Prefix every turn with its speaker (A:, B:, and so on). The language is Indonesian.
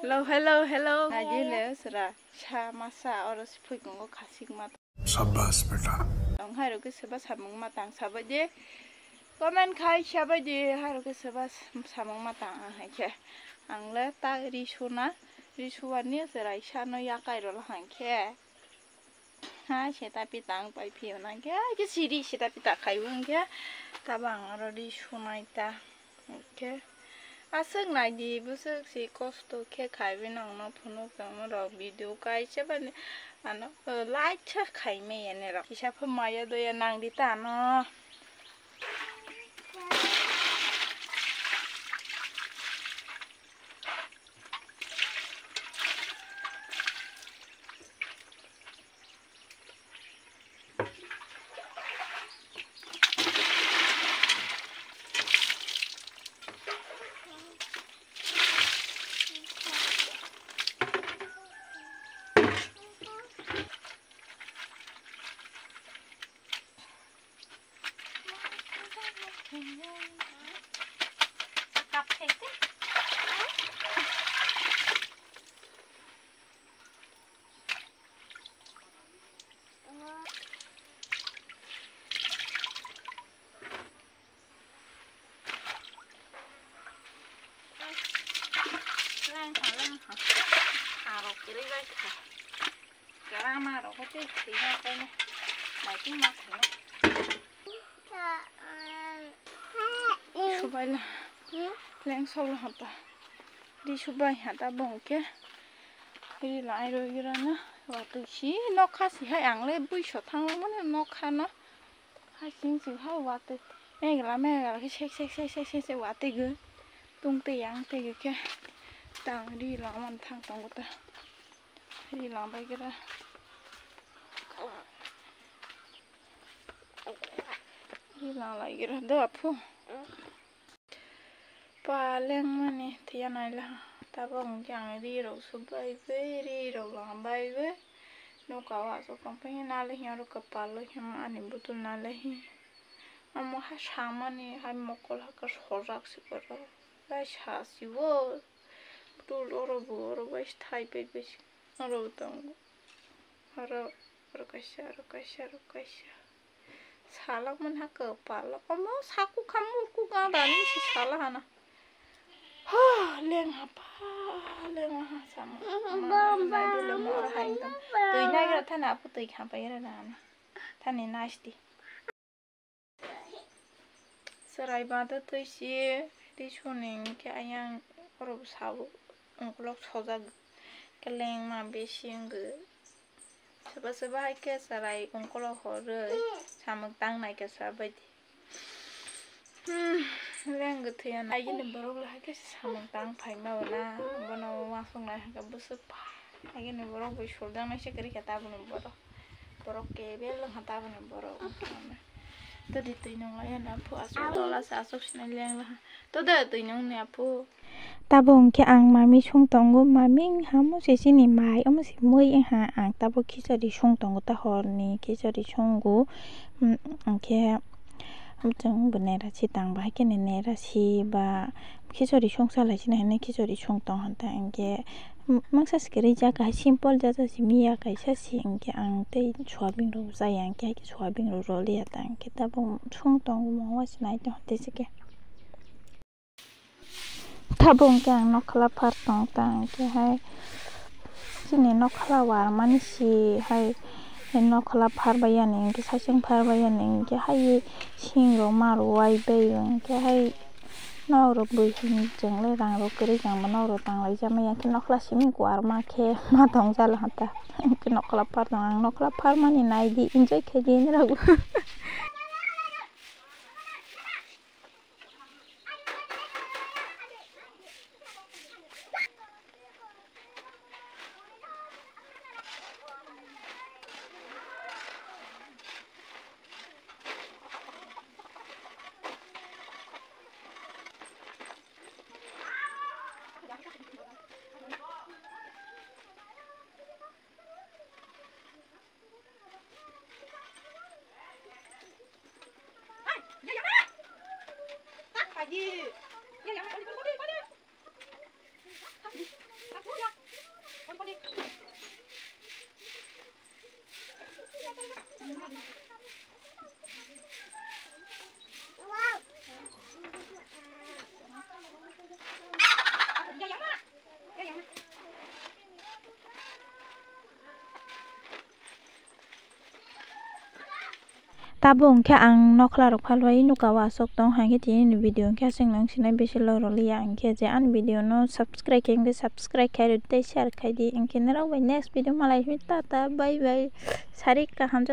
A: hello. Aji le sera cha masa or spui kongo khasing mat.
B: Shabbas beta.
A: Dong hai ro ke seba samung matang sabaje. Comment khai sabaje hai ro ke seba samung matang hai ke. Ang le ta risuna ni sera isha no ya kai ro hang ke. Ha seta pitang pai phi na ke siri seta pita khai wang ke. Ta bang ro risuna ita. Okay. Asal nadi busuk si kosto ke kaibin ang puno kamu rak video kai coba ni, like cak kai me ya ni rak. Kisah pemaya do ya nang di tanah. Mà rồi có cái gì đâu đây nè, mày cũng mặc nó. Số 7 là lên sâu là hả ta, đi số 7 hả ta bồng kia, đi lại rồi kia nó, và từ chí nó khá gì hay ăn lên bụi sọt thang lắm nó khá nó, hay xin gì hay và từ mẹ là cái xe và từ cái tung tiền từ kia, tàng đi làm ăn thang tông của ta, đi làm bây kia. Đi làm lại cái đó phụ paling mana thì này là ta bong chẳng đi rồi số bay về đi rồi làm bay về nó có vào số company nào lấy nhau rồi kapal lấy nhau anh em bút nào lấy amma ha sama ni hai mokol ha kas horak si baro bai chasi wo btul oro bai thai pe be oro tang oro kasha salak man ha ke palak mo saku kamu ku ga dani si salah hana ha leng apa sama nai dulu mo ra hai tam tui nai ra thana apu tui kha pai ra na thani nice serai bata tui si di chuning ke ayang oro sabu ongklok soja ke leng ma be sing ge Sebab hai ke sarai ongkolo hore samuk tang nai ke sabai leng ge thian ai ni borok la ke samuk tang phai ma na bono wa song nai ke busuk pa ai ni borok bo sholdang nai se keri kata bono borok ke bel hata bono borok to di tu nong la na phu asu la sa asuk sinai leng la to da tu nong ne phu
C: tabong ke ang mami chung tongo mami hamu sisi ni mai amu si mui ha ang tabo kisari chung tongo ta horni kisari chunggu ke amchang bunera chi tang ba ke nera si ba kisari chung sala chi na kisari chung tong han ta angke mangsa skeri ja ka simple ja si mi ya ka sa si angke ang te chwabing ro za yang ke chwabing ro le ta angke tabong chung tongo mo wa sinai to te sike tabung kang nokla partong tang ke hai sini nokla war mani si hai nokla par bayan eng ke sasing par bayan eng ke hai sing ro mar wai bei eng ke hai nau ro bui hin jeng le rang ro kri jang ma nau ro tang lai ja ma yang ke nokla simi kwar ma ke ma tong ja la hata ke nokla par tang nokla par mani nai di enjoy ke di ni ra
A: gì?
C: tabo angke ang nokla rok phalwai nuka wasok tong hangke tini video angke asing nang sinai besi lorolia angke je an video no subscribe kengke subscribe kai rute share kai di angke nara bai next video malai tata bye bye sarik ka hamjat